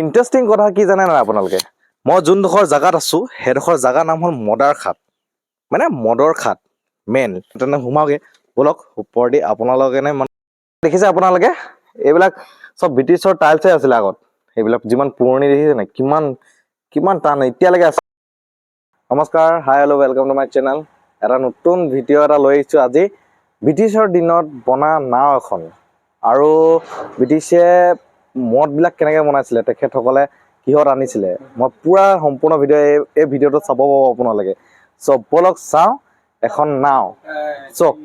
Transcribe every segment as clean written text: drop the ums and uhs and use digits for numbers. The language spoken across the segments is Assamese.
ইন্টাৰেষ্টিং কথা কি জানে না আপোনালোকে মই যোনডোখৰ জাগাত আছো সেইডোখৰ জাগাৰ নাম হ'ল মদাৰ খাট মানে মদৰ খাট মেইন তেনে সোমাওগে বলক ওপৰেদি আপোনালোকে দেখিছে আপোনালোকে এইবিলাক সব ব্ৰিটিছৰ টাইলছে আছিলে আগত এইবিলাক যিমান পুৰণি দেখিছে না কিমান কিমান টান এতিয়ালৈকে আছে নমস্কাৰ hi hello' welcome to my channel এটা নতুন ভিডিঅ' এটা লৈ আহিছোঁ আজি ব্ৰিটিছৰ দিনত বনা নাও এখন আৰু ব্ৰিটিছে মদবিলাক কেনেকৈ বনাইছিলে তেখেতসকলে কিহত আনিছিলে মই পুৰা সম্পূৰ্ণ ভিডিঅ' এই ভিডিঅ'টো চাব পাব আপোনালোকে চ' বলক চাওঁ এখন নাও চক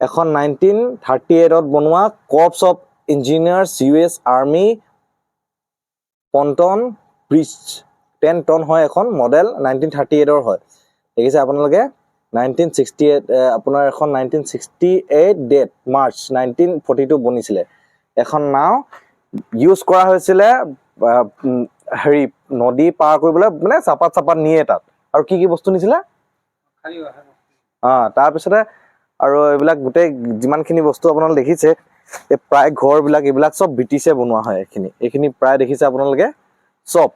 এখন 1938ত বনোৱা corps of engineers US army pontoon bridge 10 ton হয় এখন মডেল 1938ৰ হয় দেখিছে আপোনালোকে 1968 আপোনাৰ এখন 1968 ডেট মাৰ্চ 1942 বনিছিলে এখন নাও ইউজ কৰা হৈছিলে হেৰি নদী পাৰ কৰিবলৈ মানে চাপাত নিয়ে তাত আৰু কি কি বস্তু নিছিলে তাৰপিছতে আৰু এইবিলাক গোটেই যিমানখিনি বস্তু আপোনালোকে দেখিছে এই প্ৰায় ঘৰবিলাক এইবিলাক চব ব্ৰিটিছে বনোৱা হয় এইখিনি প্ৰায় দেখিছে আপোনালোকে চব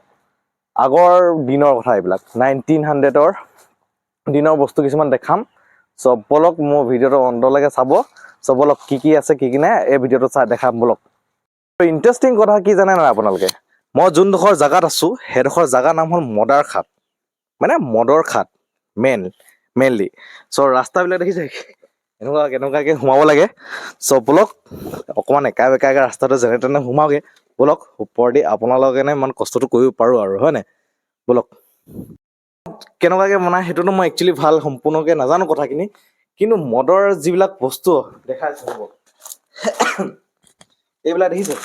আগৰ দিনৰ কথা এইবিলাক 1900ৰ দিনৰ বস্তু কিছুমান দেখাম চব বলক মোৰ ভিডিঅ'টো অন্তলৈকে চাব চব বলক কি আছে কি নাই এই ভিডিঅ'টো চাই দেখাম বলক ইন্টাৰেষ্টিং কথা কি জানে না আপোনালোকে মই যোনডোখৰ জাগাত আছো সেইডোখৰ জাগাৰ নাম হ'ল মদাৰ খাট মানে মদৰ খাট মেইনলি চ' ৰাস্তাবিলাক দেখিছে কেনেকুৱাকে সোমাব লাগে চ' বলক অকণমান একা বেকাকে ৰাস্তাটো যেনে তেনে সোমাওগে বলক ওপৰেদি আপোনালোকে ইমান কষ্টটো কৰিব পাৰো আৰু হয় নাই বলক কেনেকুৱাকে বনাই সেইটোতো মই একচুৱেলি ভাল সম্পূৰ্ণকে নাজানো কথাখিনি কিন্তু মদৰ যিবিলাক বস্তু দেখাইছো হ'ব এইবিলাক দেখিছে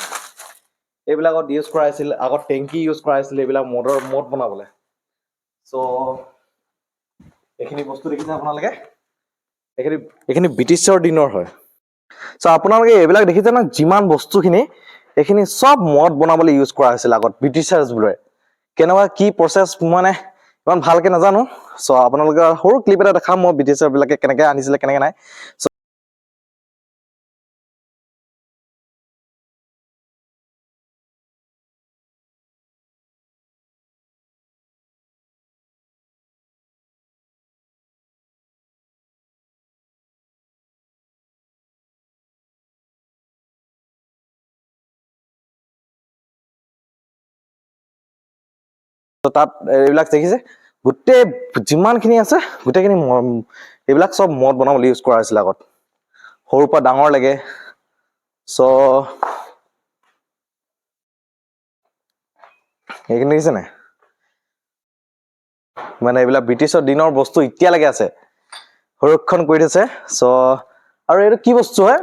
এইবিলাকত ইউজ কৰা হৈছিল আগত টেংকি ইউজ কৰা হৈছিল এইবিলাক মদ বনাবলৈ চ' এইখিনি বস্তু দেখিছে আপোনালোকে এইখিনি ব্ৰিটিছৰ দিনৰ হয় চ' আপোনালোকে এইবিলাক দেখিছে ন যিমান বস্তুখিনি এইখিনি চব মদ বনাবলৈ ইউজ কৰা হৈছিল আগত ব্ৰিটিছাৰ্ছবোৰে কেনেকুৱা কি প্ৰচেছ মানে ইমান ভালকে নাজানো চ' আপোনালোকে সৰু ক্লিপ এটা দেখাম মই ব্ৰিটিছাৰবিলাকে কেনেকৈ আনিছিলে কেনেকৈ নাই তাত এইবিলাক দেখিছে গোটেই যিমানখিনি আছে গোটেইখিনি এইবিলাক চব মদ বনাবলৈ ইউজ কৰা হৈছিল আগত সৰুৰ পৰা ডাঙৰ লাগে চ' এইখিনি দেখিছে নাই মানে এইবিলাক ব্ৰিটিছৰ দিনৰ বস্তু এতিয়ালৈকে আছে সংৰক্ষণ কৰি থৈছে চ' আৰু এইটো কি বস্তু হয়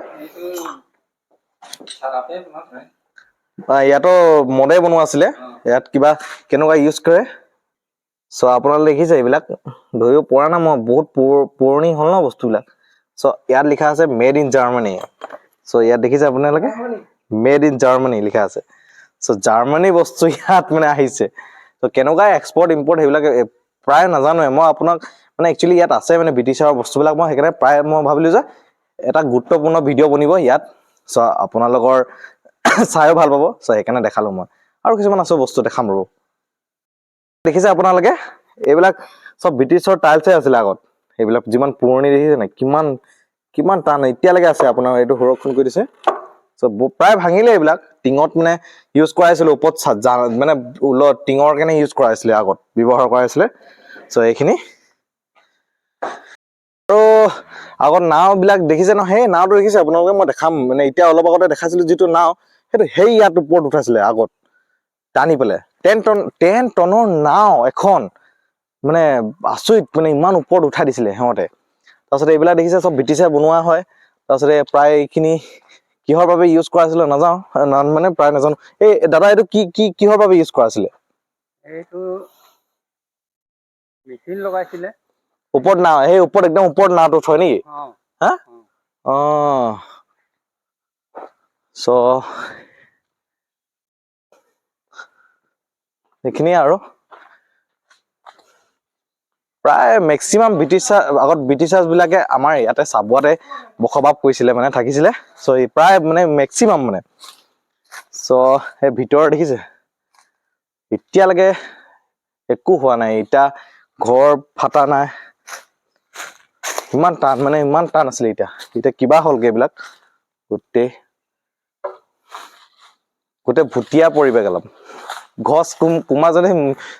ইয়াতো মদে বনোৱা আছিলে ইয়াত কিবা কেনেকুৱা ইউজ কৰে চ' আপোনালোকে দেখিছে এইবিলাক ধৰিব পৰা নাই মই বহুত পুৰণি হ'ল ন বস্তুবিলাক চ' ইয়াত লিখা আছে মেড ইন জাৰ্মানী চ' ইয়াত দেখিছে আপোনালোকে মেড ইন জাৰ্মানী লিখা আছে চ' জাৰ্মানী বস্তু ইয়াত মানে আহিছে চ' কেনেকুৱা এক্সপৰ্ট ইম্পৰ্ট সেইবিলাক প্ৰায় নাজানোৱে মই আপোনাক মানে একচুৱেলি ইয়াত আছে মানে ব্ৰিটিছৰ বস্তুবিলাক মই সেইকাৰণে প্ৰায় মই ভাবিলো যে এটা গুৰুত্বপূৰ্ণ ভিডিঅ' বনিব ইয়াত চ' আপোনালোকৰ চাইও ভাল পাব চ' সেইকাৰণে দেখালো মই আৰু কিছুমান আছে বস্তু দেখাম ৰ'ব দেখিছে আপোনালোকে এইবিলাক চব ব্ৰিটিছৰ টাইলছে আছিলে আগত এইবিলাক যিমান পুৰণি দেখিছে না কিমান কিমান টান এতিয়ালৈকে আছে আপোনাৰ এইটো সংৰক্ষণ কৰি দিছে চ' প্ৰায় ভাঙিলে এইবিলাক টিঙত মানে ইউজ কৰা হৈছিলে ওপৰত মানে টিঙৰ কাৰণে ইউজ কৰা হৈছিলে আগত ব্যৱহাৰ কৰা হৈছিলে চ' এইখিনি আৰু আগত নাওবিলাক দেখিছে ন সেই নাওটো দেখিছে আপোনালোকে মই দেখাম মানে এতিয়া অলপ আগতে দেখাইছিলো যিটো নাও সেইটো সেই ইয়াত ওপৰত উঠাইছিলে আগত টানি পেলাই 10 টনৰ নাও এখন মানে আচৰিত মানে ইমান ওপৰত উঠাই দিছিলে সিহঁতে তাৰপিছতে এইবিলাক দেখিছে চব ব্ৰিটিছে বনোৱা হয় তাৰপিছতে প্ৰায় এইখিনি কিহৰ বাবে ইউজ কৰা আছিলে নাজানো মানে প্ৰায় নাজানো এই দাদা এইটো কিহৰ বাবে ইউজ কৰা আছিলে এইটো মেচিন লগাইছিলে ওপৰত নাও সেই ওপৰত একদম ওপৰত নাওটো থয় নেকি হা চ' এইখিনিয়ে আৰু প্ৰায় মেক্সিমাম ব্ৰিটিছাৰ্ছবিলাকে আমাৰ ইয়াতে চাবুৱাতে বসবাস কৰিছিলে মানে থাকিছিলে চ' প্ৰায় মানে মেক্সিমাম মানে চ' সেই ভিতৰত দেখিছে এতিয়ালৈকে একো হোৱা নাই, এতিয়া ঘৰ ফাটা নাই, ইমান টান মানে ইমান টান আছিলে। এতিয়া কিবা হ'লগে এইবিলাক গোটেই ভুটীয়া পৰিৱেশ অলপ। গছ কোনোবা যদি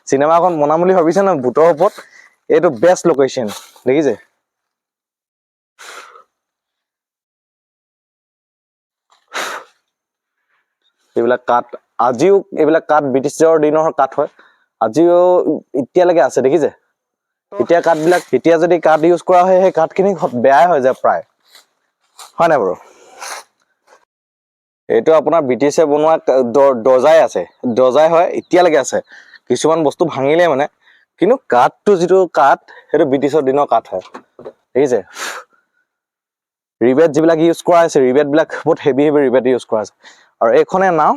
চিনেমা এখন বনাম বুলি ভাবিছে ন ভূতৰ ওপৰত, এইটো বেষ্ট লোকেশ্যন দেখিছে। এইবিলাক কাঠ আজিও, এইবিলাক কাঠ ব্ৰিটিছৰ দিনৰ কাঠ হয়, আজিও এতিয়ালৈকে আছে দেখিছে। এতিয়া যদি কাঠ ইউজ কৰা হয় সেই কাঠখিনি বেয়াই হৈ যায় প্ৰায়, হয় নাই বাৰু? এইটো আপোনাৰ ব্ৰিটিছে বনোৱা দৰ্জাই আছে, দৰ্জাই হয়, এতিয়ালৈকে আছে। কিছুমান বস্তু ভাঙিলে মানে, কিন্তু কাঠটো যিটো কাঠ সেইটো ব্ৰিটিছৰ দিনৰ কাঠ হয় দেখিছে। ৰিবেট যিবিলাক ইউজ কৰা হৈছে, ৰিবেট বিলাক বহুত হেভি ৰিবেট ইউজ কৰা আছে। আৰু এইখনে নাও,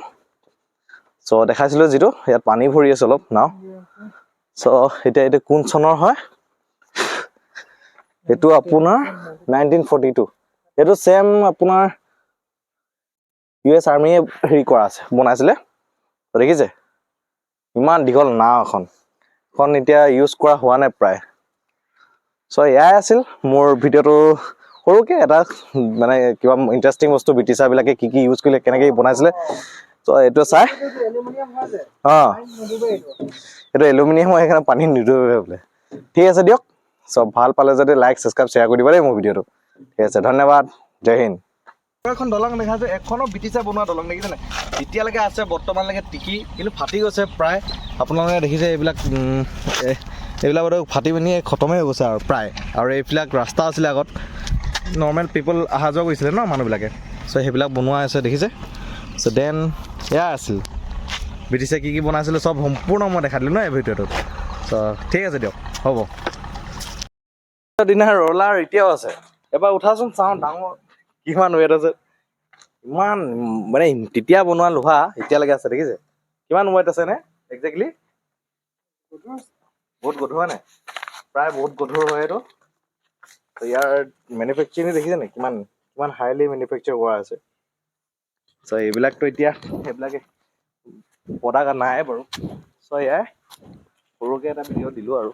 চ' দেখাইছিলো যিটো ইয়াত পানী ভৰি আছে অলপ নাও। চ' এতিয়া এইটো কোন চনৰ হয়, এইটো আপোনাৰ 1942। এইটো চেম আপোনাৰ US আৰ্মিয়ে হেৰি কৰা আছে, বনাইছিলে দেখিছে। ইমান দীঘল নাও এখন এতিয়া ইউজ কৰা হোৱা নাই প্ৰায়। চ' এয়াই আছিল মোৰ ভিডিঅ'টো, সৰুকে এটা মানে কিবা ইণ্টাৰেষ্টিং বস্তু ব্ৰিটিছাৰ বিলাকে কি ইউজ কৰিলে, কেনেকে বনাইছিলে। চ' এইটো চাই এইটো এলুমিনিয়াম হয়, সেইকাৰণে পানীত নিদোৱে বোলে। ঠিক আছে দিয়ক, চব ভাল পালে যদি লাইক ছাবস্ক্ৰাইব শ্বেয়াৰ কৰি দিব দেই মোৰ ভিডিঅ'টো। ঠিক আছে, ধন্যবাদ, জয় হিন্দ। এখন দলং দেখাইছো, এখনো ব্ৰিটিছে বনোৱা দলং দেখিছে নাই, এতিয়ালৈকে আছে বৰ্তমানলৈকে টিকি, কিন্তু ফাটি গৈছে প্ৰায়। আপোনালোকে দেখিছে এইবিলাক ফাটি পিনি খতমেই হৈ গৈছে আৰু প্ৰায়। আৰু এইবিলাক ৰাস্তা আছিলে আগত, নৰ্মেল পিপল অহা যোৱা কৰিছিলে ন মানুহবিলাকে, চ' সেইবিলাক বনোৱা আছে দেখিছে। চ' দেন এয়া আছিল ব্ৰিটিছে কি বনাইছিলে চব সম্পূৰ্ণ মই দেখাই দিলোঁ ন এই ভিডিঅ'টোত। চ' ঠিক আছে দিয়ক, হ'ব। দিনা ৰলাৰ এতিয়াও আছে, এবাৰ উঠাচোন চাওঁ ডাঙৰ কিমান ৱেট আছে। ইমান মানে তেতিয়া বনোৱা লোহা এতিয়ালৈকে আছে দেখিছে। কিমান ৱেট আছে নে একজেক্টলি? বহুত গধুৰ হয় নাই, প্ৰায় বহুত গধুৰ হয় এইটো। ইয়াৰ মেনুফেকচাৰিং দেখিছে নে কিমান হাইলি মেনুফেকচাৰ কৰা আছে। চ' এইবিলাকতো এতিয়া সেইবিলাকে প্ৰডাক্ট নাই বাৰু। চ' এয়াই সৰুকে এটা ভিডিঅ' দিলোঁ আৰু।